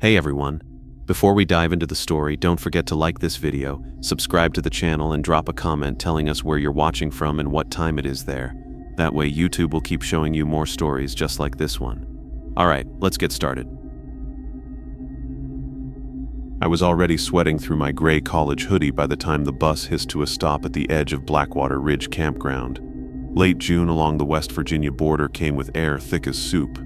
Hey everyone. Before we dive into the story, don't forget to like this video, subscribe to the channel, and drop a comment telling us where you're watching from and what time it is there. That way YouTube will keep showing you more stories just like this one. Alright, let's get started. I was already sweating through my gray college hoodie by the time the bus hissed to a stop at the edge of Blackwater Ridge Campground. Late June along the West Virginia border came with air thick as soup.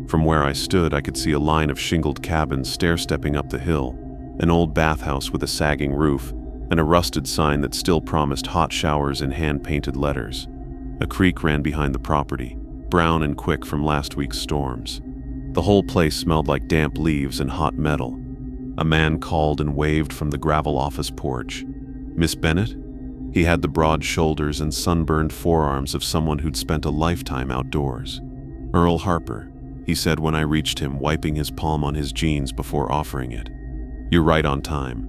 From where I stood, I could see a line of shingled cabins stair-stepping up the hill, an old bathhouse with a sagging roof, and a rusted sign that still promised hot showers in hand-painted letters. A creek ran behind the property, brown and quick from last week's storms. The whole place smelled like damp leaves and hot metal. A man called and waved from the gravel office porch. "Miss Bennett?" He had the broad shoulders and sunburned forearms of someone who'd spent a lifetime outdoors. "Earl Harper," he said when I reached him, wiping his palm on his jeans before offering it. "You're right on time."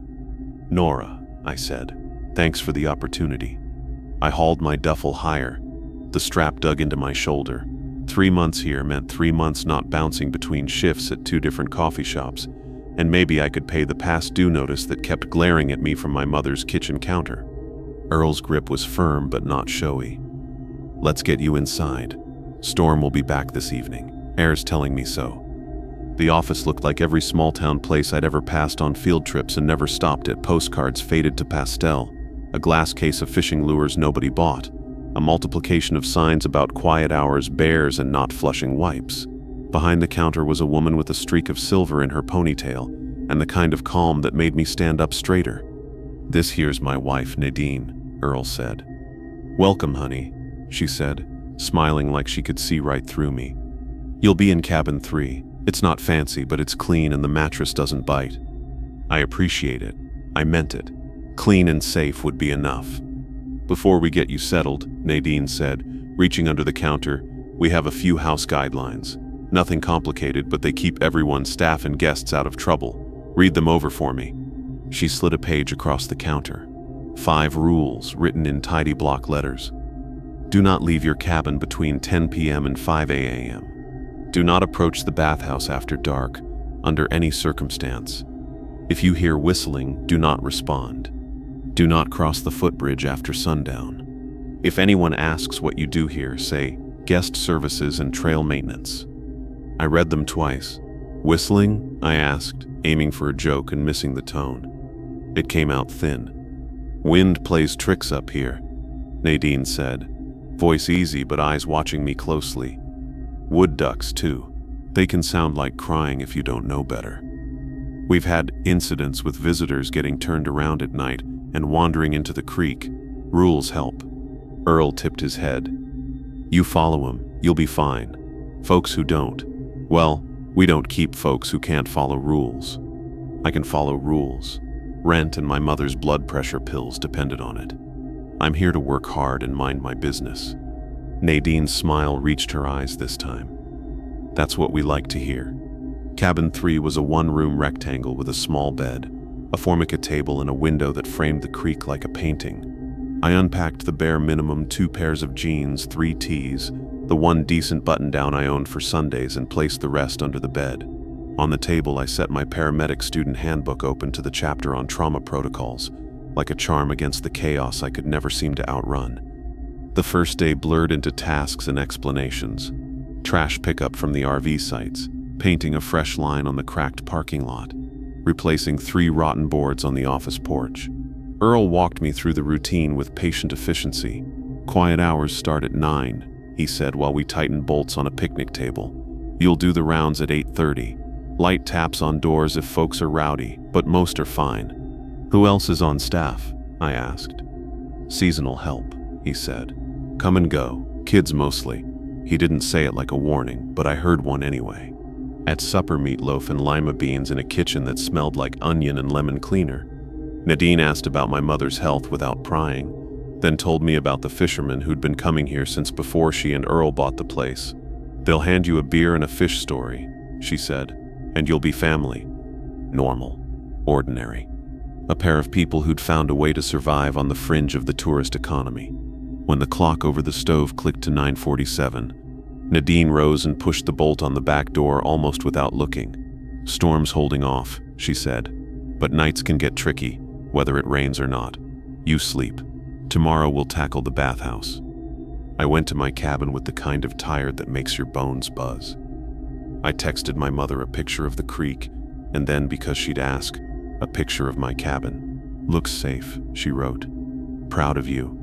"Nora," I said. "Thanks for the opportunity." I hauled my duffel higher. The strap dug into my shoulder. 3 months here meant 3 months not bouncing between shifts at 2 different coffee shops, and maybe I could pay the past due notice that kept glaring at me from my mother's kitchen counter. Earl's grip was firm but not showy. "Let's get you inside. Storm will be back this evening. Air's telling me so." The office looked like every small-town place I'd ever passed on field trips and never stopped at. Postcards faded to pastel, a glass case of fishing lures nobody bought, a multiplication of signs about quiet hours, bears, and not flushing wipes. Behind the counter was a woman with a streak of silver in her ponytail, and the kind of calm that made me stand up straighter. "This here's my wife, Nadine," Earl said. "Welcome, honey," she said, smiling like she could see right through me. "You'll be in cabin 3. It's not fancy, but it's clean and the mattress doesn't bite." "I appreciate it." I meant it. Clean and safe would be enough. "Before we get you settled," Nadine said, reaching under the counter, "we have a few house guidelines. Nothing complicated, but they keep everyone, staff and guests, out of trouble. Read them over for me." She slid a page across the counter. 5 rules written in tidy block letters. Do not leave your cabin between 10 p.m. and 5 a.m. Do not approach the bathhouse after dark, under any circumstance. If you hear whistling, do not respond. Do not cross the footbridge after sundown. If anyone asks what you do here, say, "Guest services and trail maintenance." I read them twice. "Whistling?" I asked, aiming for a joke and missing the tone. It came out thin. "Wind plays tricks up here," Nadine said, voice easy but eyes watching me closely. "Wood ducks, too. They can sound like crying if you don't know better. We've had incidents with visitors getting turned around at night and wandering into the creek. Rules help." Earl tipped his head. "You follow 'em, you'll be fine. Folks who don't, well, we don't keep folks who can't follow rules." I can follow rules. Rent and my mother's blood pressure pills depended on it. I'm here to work hard and mind my business. Nadine's smile reached her eyes this time. "That's what we like to hear." Cabin 3 was a 1-room rectangle with a small bed, a formica table, and a window that framed the creek like a painting. I unpacked the bare minimum: 2 pairs of jeans, 3 tees, the 1 decent button-down I owned for Sundays, and placed the rest under the bed. On the table, I set my paramedic student handbook open to the chapter on trauma protocols, like a charm against the chaos I could never seem to outrun. The first day blurred into tasks and explanations. Trash pickup from the RV sites, painting a fresh line on the cracked parking lot, replacing 3 rotten boards on the office porch. Earl walked me through the routine with patient efficiency. "Quiet hours start at 9, he said while we tightened bolts on a picnic table. "You'll do the rounds at 8:30. Light taps on doors if folks are rowdy, but most are fine." "Who else is on staff?" I asked. "Seasonal help," he said. "Come and go, kids mostly." He didn't say it like a warning, but I heard one anyway. At supper, meatloaf and lima beans in a kitchen that smelled like onion and lemon cleaner. Nadine asked about my mother's health without prying, then told me about the fishermen who'd been coming here since before she and Earl bought the place. "They'll hand you a beer and a fish story," she said, "and you'll be family. Normal. Ordinary. A pair of people who'd found a way to survive on the fringe of the tourist economy." When the clock over the stove clicked to 9:47, Nadine rose and pushed the bolt on the back door almost without looking. Storm's holding off, she said. But nights can get tricky, whether it rains or not. You sleep. Tomorrow we'll tackle the bathhouse. I went to my cabin with the kind of tired that makes your bones buzz. I texted my mother a picture of the creek, and then, because she'd ask, a picture of my cabin. Looks safe, she wrote. Proud of you.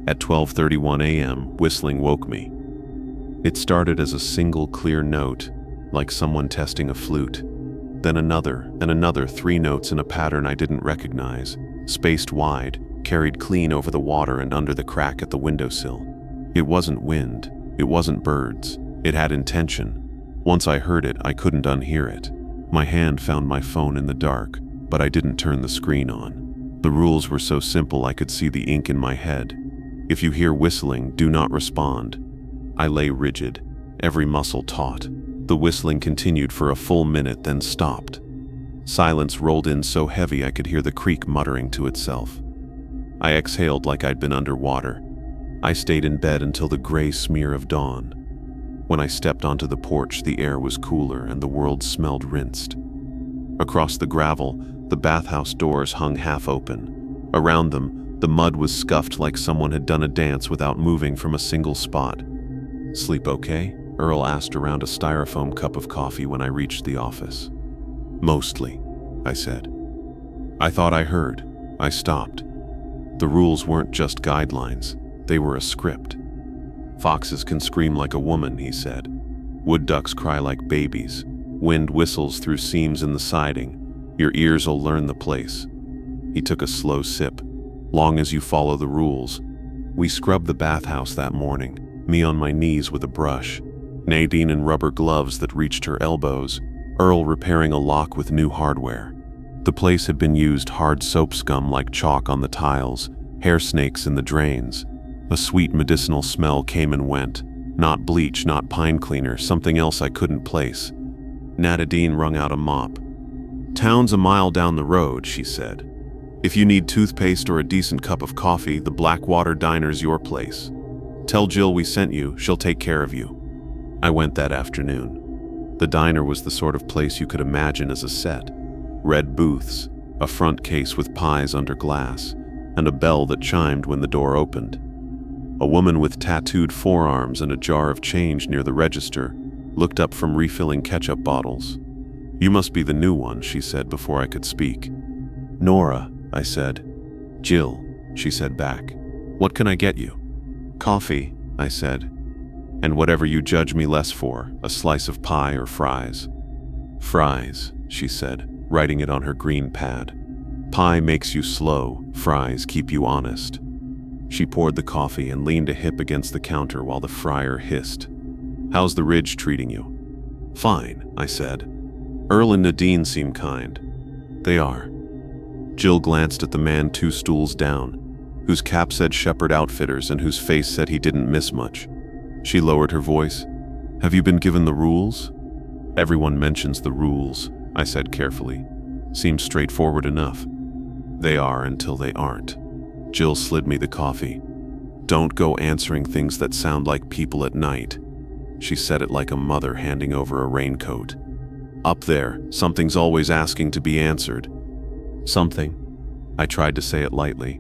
At 12:31 a.m., whistling woke me. It started as a single clear note, like someone testing a flute. Then another and another, 3 notes in a pattern I didn't recognize, spaced wide, carried clean over the water and under the crack at the windowsill. It wasn't wind, it wasn't birds, it had intention. Once I heard it, I couldn't unhear it. My hand found my phone in the dark, but I didn't turn the screen on. The rules were so simple I could see the ink in my head. If you hear whistling, do not respond. I lay rigid, every muscle taut. The whistling continued for a full minute, then stopped. Silence rolled in so heavy I could hear the creek muttering to itself. I exhaled like I'd been underwater. I stayed in bed until the gray smear of dawn. When I stepped onto the porch, the air was cooler and the world smelled rinsed. Across the gravel, the bathhouse doors hung half open. Around them, the mud was scuffed like someone had done a dance without moving from a single spot. Sleep okay? Earl asked around a styrofoam cup of coffee when I reached the office. Mostly, I said. I thought I heard. I stopped. The rules weren't just guidelines. They were a script. Foxes can scream like a woman, he said. Wood ducks cry like babies. Wind whistles through seams in the siding. Your ears'll learn the place. He took a slow sip. Long as you follow the rules. We scrubbed the bathhouse that morning, me on my knees with a brush, Nadine in rubber gloves that reached her elbows, Earl repairing a lock with new hardware. The place had been used hard soap scum like chalk on the tiles, hair snakes in the drains. A sweet medicinal smell came and went. Not bleach, not pine cleaner, something else I couldn't place. Nadine wrung out a mop. Town's a mile down the road, she said. If you need toothpaste or a decent cup of coffee, the Blackwater Diner's your place. Tell Jill we sent you, she'll take care of you. I went that afternoon. The diner was the sort of place you could imagine as a set. Red booths, a front case with pies under glass, and a bell that chimed when the door opened. A woman with tattooed forearms and a jar of change near the register looked up from refilling ketchup bottles. You must be the new one, she said before I could speak. Nora, I said. Jill, she said back. What can I get you? Coffee, I said. And whatever you judge me less for, a slice of pie or fries. Fries, she said, writing it on her green pad. Pie makes you slow, fries keep you honest. She poured the coffee and leaned a hip against the counter while the fryer hissed. How's the ridge treating you? Fine, I said. Earl and Nadine seem kind. They are. Jill glanced at the man 2 stools down, whose cap said Shepherd Outfitters and whose face said he didn't miss much. She lowered her voice. Have you been given the rules? Everyone mentions the rules, I said carefully. Seems straightforward enough. They are until they aren't. Jill slid me the coffee. Don't go answering things that sound like people at night. She said it like a mother handing over a raincoat. Up there, something's always asking to be answered. Something. I tried to say it lightly.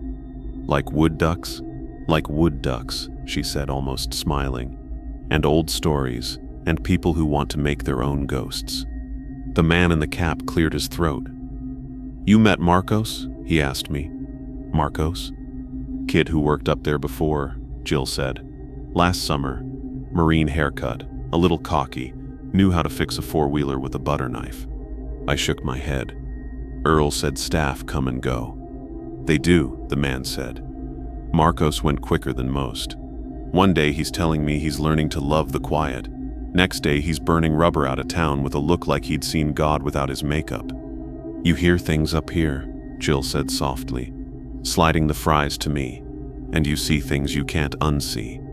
Like wood ducks? Like wood ducks, she said, almost smiling. And old stories, and people who want to make their own ghosts. The man in the cap cleared his throat. You met Marcos? He asked me. Marcos? Kid who worked up there before, Jill said. Last summer. Marine haircut, a little cocky, knew how to fix a 4-wheeler with a butter knife. I shook my head. Earl said staff come and go. They do, the man said. Marcos went quicker than most. One day he's telling me he's learning to love the quiet. Next day he's burning rubber out of town with a look like he'd seen God without his makeup. You hear things up here, Jill said softly, sliding the fries to me, and you see things you can't unsee.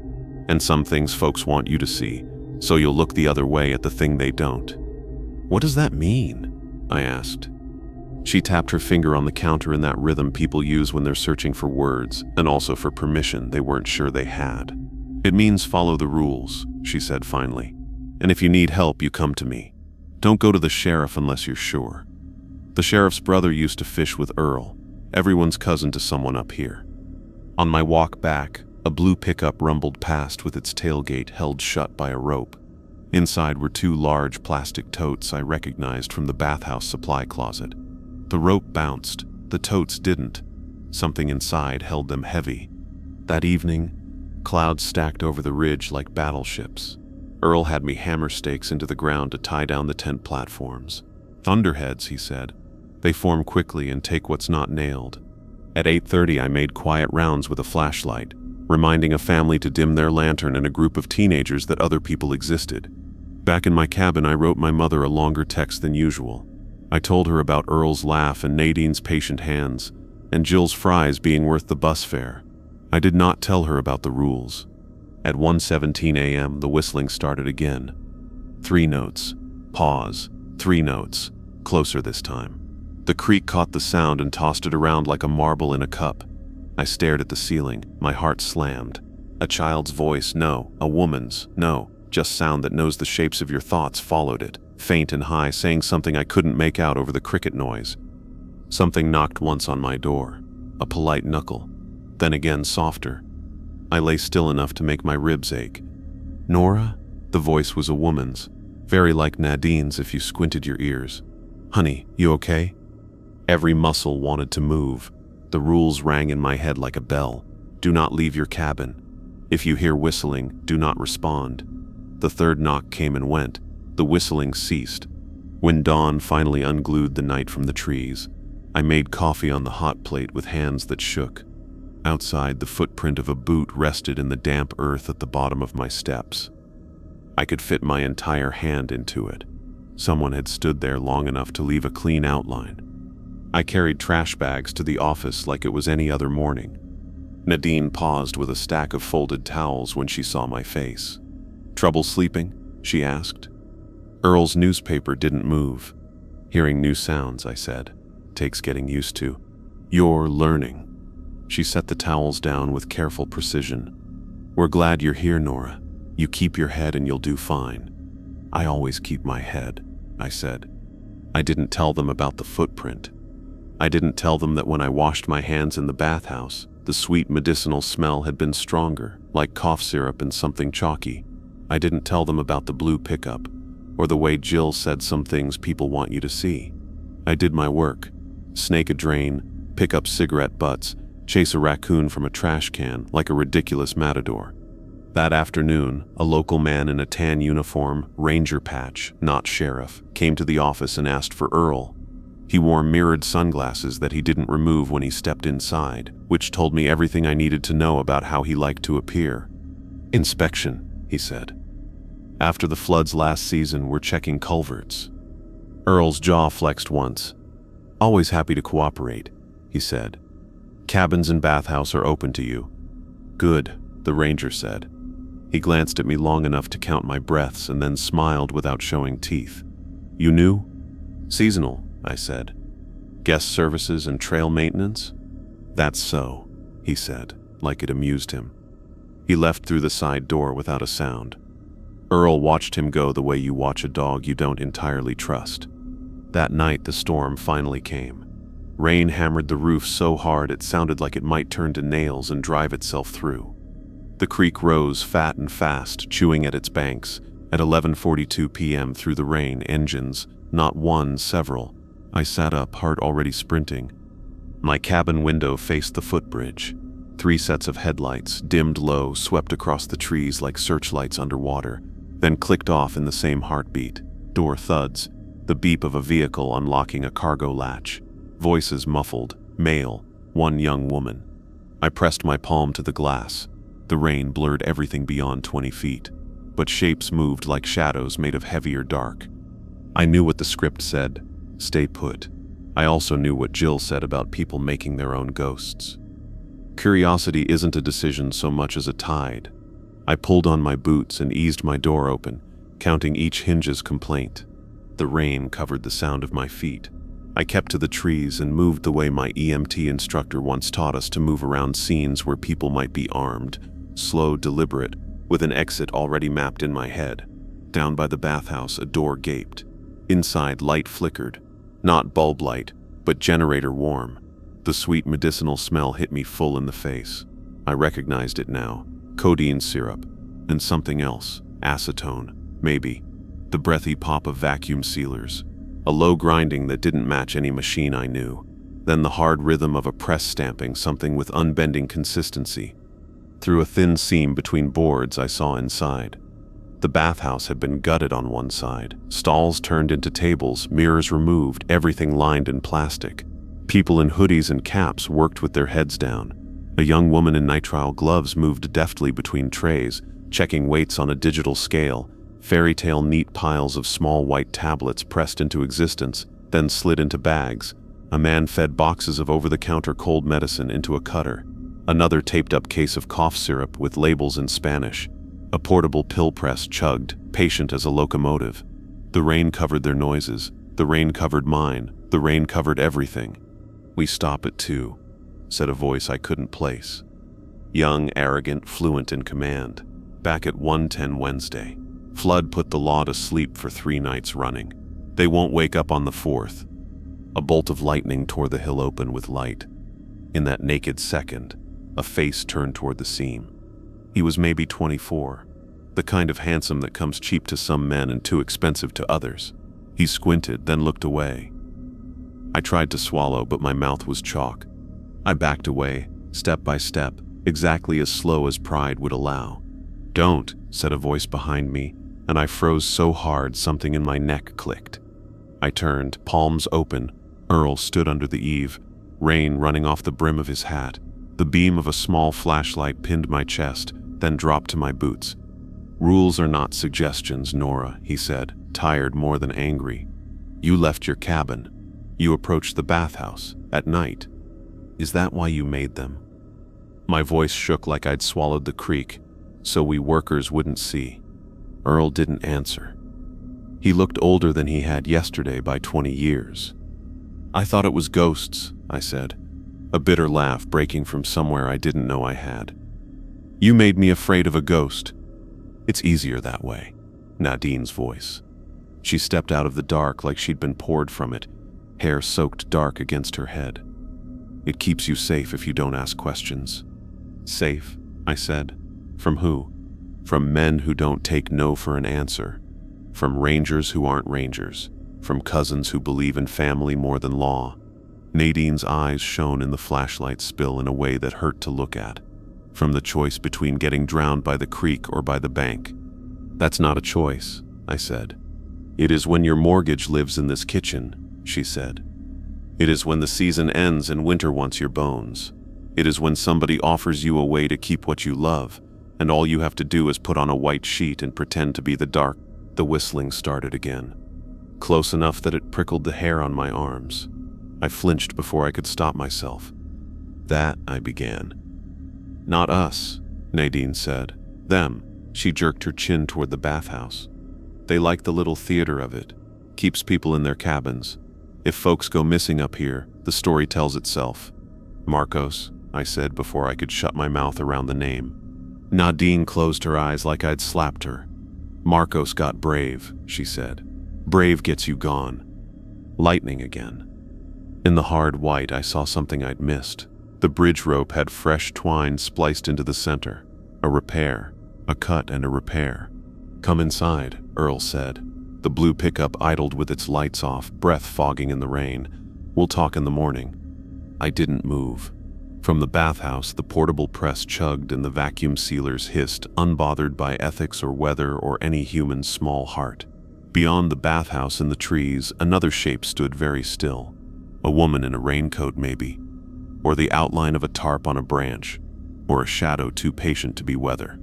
And some things folks want you to see, so you'll look the other way at the thing they don't. What does that mean? I asked. She tapped her finger on the counter in that rhythm people use when they're searching for words, and also for permission they weren't sure they had. It means follow the rules, she said finally. And if you need help, you come to me. Don't go to the sheriff unless you're sure. The sheriff's brother used to fish with Earl, everyone's cousin to someone up here. On my walk back, a blue pickup rumbled past with its tailgate held shut by a rope. Inside were two large plastic totes I recognized from the bathhouse supply closet. The rope bounced, the totes didn't. Something inside held them heavy. That evening, clouds stacked over the ridge like battleships. Earl had me hammer stakes into the ground to tie down the tent platforms. Thunderheads, he said. They form quickly and take what's not nailed. At 8:30 I made quiet rounds with a flashlight, reminding a family to dim their lantern and a group of teenagers that other people existed. Back in my cabin, I wrote my mother a longer text than usual. I told her about Earl's laugh and Nadine's patient hands, and Jill's fries being worth the bus fare. I did not tell her about the rules. At 1:17 a.m., the whistling started again. 3 notes. Pause. 3 notes. Closer this time. The creek caught the sound and tossed it around like a marble in a cup. I stared at the ceiling, my heart slammed. A child's voice, no. A woman's, no. Just sound that knows the shapes of your thoughts followed it, faint and high, saying something I couldn't make out over the cricket noise. Something knocked once on my door, a polite knuckle, then again softer. I lay still enough to make my ribs ache. Nora? The voice was a woman's, very like Nadine's if you squinted your ears. Honey, you okay? Every muscle wanted to move. The rules rang in my head like a bell. Do not leave your cabin. If you hear whistling, do not respond. The third knock came and went. The whistling ceased. When dawn finally unglued the night from the trees, I made coffee on the hot plate with hands that shook. Outside, the footprint of a boot rested in the damp earth at the bottom of my steps. I could fit my entire hand into it. Someone had stood there long enough to leave a clean outline. I carried trash bags to the office like it was any other morning. Nadine paused with a stack of folded towels when she saw my face. Trouble sleeping? She asked. Earl's newspaper didn't move. Hearing new sounds, I said. Takes getting used to. You're learning. She set the towels down with careful precision. We're glad you're here, Nora. You keep your head and you'll do fine. I always keep my head, I said. I didn't tell them about the footprint. I didn't tell them that when I washed my hands in the bathhouse, the sweet medicinal smell had been stronger, like cough syrup and something chalky. I didn't tell them about the blue pickup, or the way Jill said some things people want you to see. I did my work. Snake a drain, pick up cigarette butts, chase a raccoon from a trash can like a ridiculous matador. That afternoon, a local man in a tan uniform, ranger patch, not sheriff, came to the office and asked for Earl. He wore mirrored sunglasses that he didn't remove when he stepped inside, which told me everything I needed to know about how he liked to appear. Inspection, he said. After the floods last season, we're checking culverts. Earl's jaw flexed once. Always happy to cooperate, he said. Cabins and bathhouse are open to you. Good, the ranger said. He glanced at me long enough to count my breaths and then smiled without showing teeth. You knew? Seasonal, I said. Guest services and trail maintenance? That's so, he said, like it amused him. He left through the side door without a sound. Earl watched him go the way you watch a dog you don't entirely trust. That night, the storm finally came. Rain hammered the roof so hard it sounded like it might turn to nails and drive itself through. The creek rose fat and fast, chewing at its banks. At 11:42 p.m. through the rain, engines, not one, several. I sat up, heart already sprinting. My cabin window faced the footbridge. 3 sets of headlights, dimmed low, swept across the trees like searchlights underwater, then clicked off in the same heartbeat. Door thuds, the beep of a vehicle unlocking a cargo latch. Voices muffled, male, one young woman. I pressed my palm to the glass. The rain blurred everything beyond 20 feet, but shapes moved like shadows made of heavier dark. I knew what the script said. Stay put. I also knew what Jill said about people making their own ghosts. Curiosity isn't a decision so much as a tide. I pulled on my boots and eased my door open, counting each hinge's complaint. The rain covered the sound of my feet. I kept to the trees and moved the way my EMT instructor once taught us to move around scenes where people might be armed, slow, deliberate, with an exit already mapped in my head. Down by the bathhouse, a door gaped. Inside, light flickered. Not bulb light, but generator warm. The sweet medicinal smell hit me full in the face. I recognized it now. Codeine syrup. And something else. Acetone. Maybe. The breathy pop of vacuum sealers. A low grinding that didn't match any machine I knew. Then the hard rhythm of a press stamping something with unbending consistency. Through a thin seam between boards, I saw inside. The bathhouse had been gutted on one side. Stalls turned into tables, mirrors removed, everything lined in plastic. People in hoodies and caps worked with their heads down. A young woman in nitrile gloves moved deftly between trays, checking weights on a digital scale. Fairy tale neat piles of small white tablets pressed into existence, then slid into bags. A man fed boxes of over-the-counter cold medicine into a cutter. Another taped-up case of cough syrup with labels in Spanish. A portable pill press chugged, patient as a locomotive. The rain covered their noises. The rain covered mine. The rain covered everything. "We stop at 2, said a voice I couldn't place. Young, arrogant, fluent in command. Back at 1:10 Wednesday. Flood put the law to sleep for 3 nights running. They won't wake up on the 4th. A bolt of lightning tore the hill open with light. In that naked second, a face turned toward the seam. He was maybe 24, the kind of handsome that comes cheap to some men and too expensive to others. He squinted, then looked away. I tried to swallow, but my mouth was chalk. I backed away, step by step, exactly as slow as pride would allow. "Don't," said a voice behind me, and I froze so hard something in my neck clicked. I turned, palms open. Earl stood under the eave, rain running off the brim of his hat. The beam of a small flashlight pinned my chest, then dropped to my boots. "Rules are not suggestions, Nora," he said, tired more than angry. "You left your cabin. You approached the bathhouse, at night. Is that why you made them?" My voice shook like I'd swallowed the creek, so we workers wouldn't see. Earl didn't answer. He looked older than he had yesterday by 20 years. "I thought it was ghosts," I said, a bitter laugh breaking from somewhere I didn't know I had. "You made me afraid of a ghost. It's easier that way." Nadine's voice. She stepped out of the dark like she'd been poured from it, hair soaked dark against her head. "It keeps you safe if you don't ask questions." "Safe?" I said. "From who?" "From men who don't take no for an answer. From rangers who aren't rangers. From cousins who believe in family more than law." Nadine's eyes shone in the flashlight spill in a way that hurt to look at. "From the choice between getting drowned by the creek or by the bank." "That's not a choice," I said. "It is when your mortgage lives in this kitchen," she said. "It is when the season ends and winter wants your bones. It is when somebody offers you a way to keep what you love, and all you have to do is put on a white sheet and pretend to be the dark." The whistling started again, close enough that it prickled the hair on my arms. I flinched before I could stop myself. "That," I began. "Not us," Nadine said. "Them." She jerked her chin toward the bathhouse. "They like the little theater of it. Keeps people in their cabins. If folks go missing up here, the story tells itself." "Marcos," I said before I could shut my mouth around the name. Nadine closed her eyes like I'd slapped her. "Marcos got brave," she said. "Brave gets you gone." Lightning again. In the hard white, I saw something I'd missed. The bridge rope had fresh twine spliced into the center. A repair. A cut and a repair. "Come inside," Earl said. The blue pickup idled with its lights off, breath fogging in the rain. "We'll talk in the morning." I didn't move. From the bathhouse, the portable press chugged and the vacuum sealers hissed, unbothered by ethics or weather or any human's small heart. Beyond the bathhouse and the trees, another shape stood very still. A woman in a raincoat, maybe. Or the outline of a tarp on a branch. Or a shadow too patient to be weather.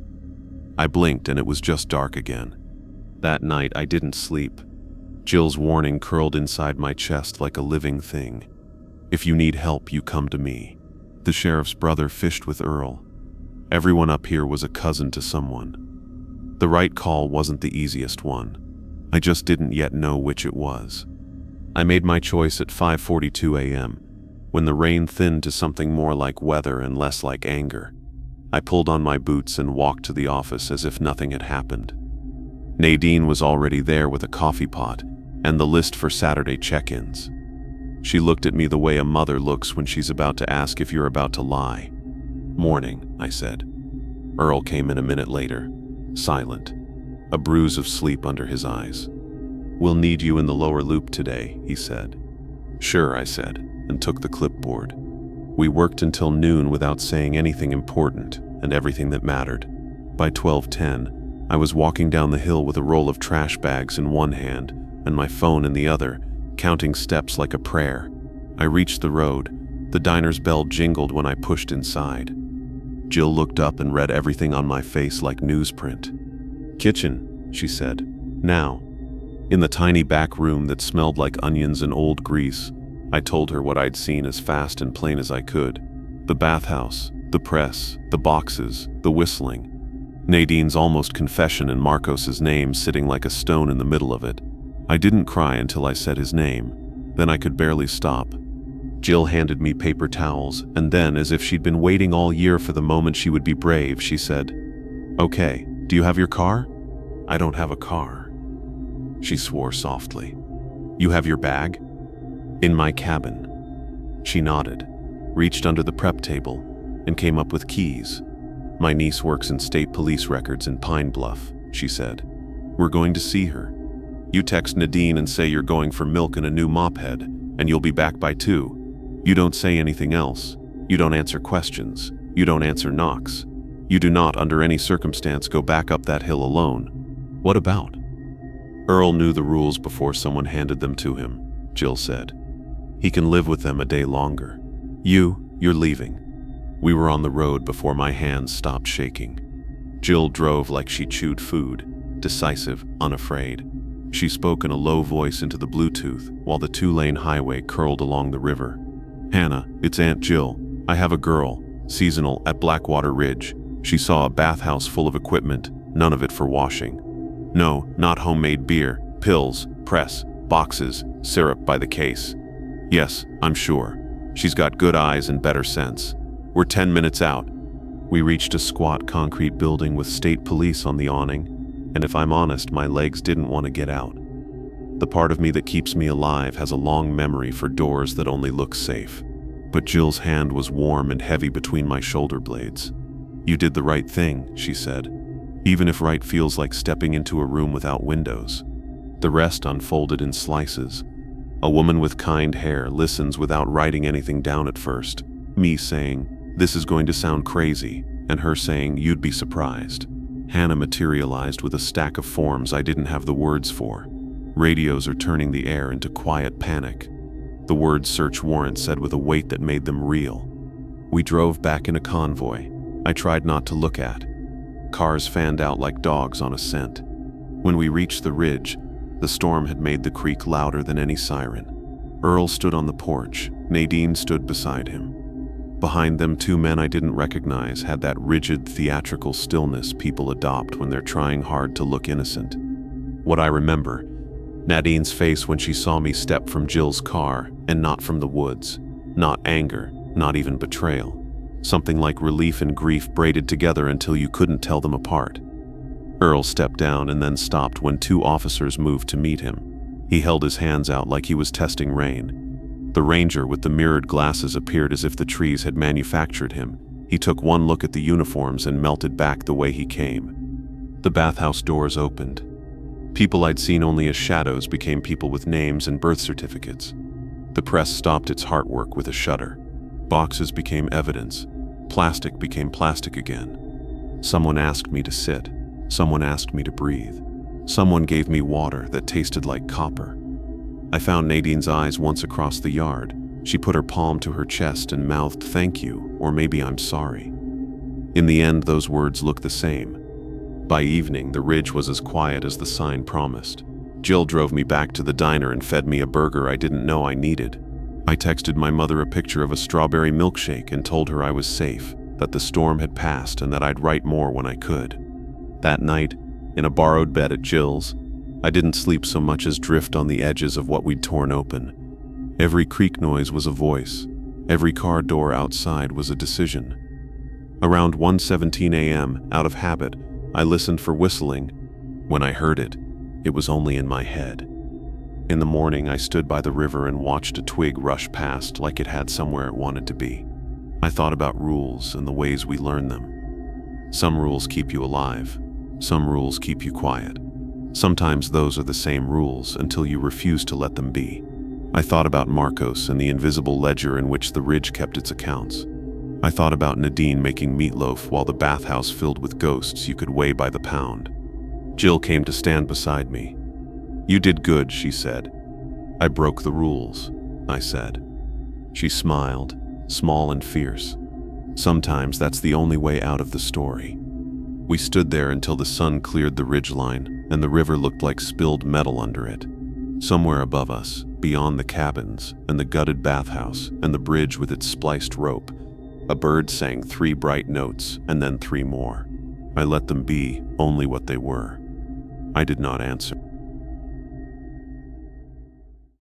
I blinked and it was just dark again. That night I didn't sleep. Jill's warning curled inside my chest like a living thing. "If you need help, you come to me." The sheriff's brother fished with Earl. Everyone up here was a cousin to someone. The right call wasn't the easiest one. I just didn't yet know which it was. I made my choice at 5:42 a.m., when the rain thinned to something more like weather and less like anger. I pulled on my boots and walked to the office as if nothing had happened. Nadine was already there with a coffee pot, and the list for Saturday check-ins. She looked at me the way a mother looks when she's about to ask if you're about to lie. "Morning," I said. Earl came in a minute later, silent, a bruise of sleep under his eyes. "We'll need you in the lower loop today," he said. "Sure," I said, and took the clipboard. We worked until noon without saying anything important and everything that mattered. By 12:10, I was walking down the hill with a roll of trash bags in one hand and my phone in the other, counting steps like a prayer. I reached the road. The diner's bell jingled when I pushed inside. Jill looked up and read everything on my face like newsprint. "Kitchen," she said. "Now." In the tiny back room that smelled like onions and old grease, I told her what I'd seen as fast and plain as I could. The bathhouse, the press, the boxes, the whistling. Nadine's almost confession and Marcos's name sitting like a stone in the middle of it. I didn't cry until I said his name. Then I could barely stop. Jill handed me paper towels, and then, as if she'd been waiting all year for the moment she would be brave, she said, "Okay, do you have your car?" "I don't have a car." She swore softly. "You have your bag?" "In my cabin." She nodded, reached under the prep table, and came up with keys. "My niece works in state police records in Pine Bluff," she said. "We're going to see her. You text Nadine and say you're going for milk and a new mop head, and you'll be back by 2. You don't say anything else. You don't answer questions. You don't answer knocks. You do not, under any circumstance, go back up that hill alone. What about?" "Earl knew the rules before someone handed them to him," Jill said. "He can live with them a day longer. You're leaving." We were on the road before my hands stopped shaking. Jill drove like she chewed food, decisive, unafraid. She spoke in a low voice into the Bluetooth while the 2-lane highway curled along the river. "Hannah, it's Aunt Jill. I have a girl, seasonal, at Blackwater Ridge. She saw a bathhouse full of equipment, none of it for washing. No, not homemade beer, pills, press, boxes, syrup by the case. Yes, I'm sure. She's got good eyes and better sense. We're 10 minutes out." We reached a squat concrete building with state police on the awning, and if I'm honest, my legs didn't want to get out. The part of me that keeps me alive has a long memory for doors that only look safe. But Jill's hand was warm and heavy between my shoulder blades. "You did the right thing," she said, "even if right feels like stepping into a room without windows." The rest unfolded in slices. A woman with kind hair listens without writing anything down at first. Me saying, "This is going to sound crazy," and her saying, "You'd be surprised." Hannah materialized with a stack of forms I didn't have the words for. Radios are turning the air into quiet panic. The words "search warrant" said with a weight that made them real. We drove back in a convoy. I tried not to look at. Cars fanned out like dogs on a scent. When we reached the ridge, the storm had made the creek louder than any siren. Earl stood on the porch. Nadine stood beside him. Behind them, 2 men I didn't recognize had that rigid, theatrical stillness people adopt when they're trying hard to look innocent. What I remember, Nadine's face when she saw me step from Jill's car and not from the woods. Not anger, not even betrayal. Something like relief and grief braided together until you couldn't tell them apart. Earl stepped down and then stopped when 2 officers moved to meet him. He held his hands out like he was testing rain. The ranger with the mirrored glasses appeared as if the trees had manufactured him. He took one look at the uniforms and melted back the way he came. The bathhouse doors opened. People I'd seen only as shadows became people with names and birth certificates. The press stopped its heartwork with a shudder. Boxes became evidence. Plastic became plastic again. Someone asked me to sit. Someone asked me to breathe. Someone gave me water that tasted like copper. I found Nadine's eyes once across the yard. She put her palm to her chest and mouthed, "Thank you," or maybe "I'm sorry." In the end, those words looked the same. By evening, the ridge was as quiet as the sign promised. Jill drove me back to the diner and fed me a burger I didn't know I needed. I texted my mother a picture of a strawberry milkshake and told her I was safe, that the storm had passed and that I'd write more when I could. That night, in a borrowed bed at Jill's, I didn't sleep so much as drift on the edges of what we'd torn open. Every creak noise was a voice. Every car door outside was a decision. Around 1:17 a.m., out of habit, I listened for whistling. When I heard it, it was only in my head. In the morning, I stood by the river and watched a twig rush past like it had somewhere it wanted to be. I thought about rules and the ways we learn them. Some rules keep you alive. Some rules keep you quiet. Sometimes those are the same rules until you refuse to let them be. I thought about Marcos and the invisible ledger in which the ridge kept its accounts. I thought about Nadine making meatloaf while the bathhouse filled with ghosts you could weigh by the pound. Jill came to stand beside me. "You did good," she said. "I broke the rules," I said. She smiled, small and fierce. Sometimes that's the only way out of the story. We stood there until the sun cleared the ridgeline and the river looked like spilled metal under it. Somewhere above us, beyond the cabins and the gutted bathhouse and the bridge with its spliced rope, a bird sang 3 bright notes and then 3 more. I let them be only what they were. I did not answer.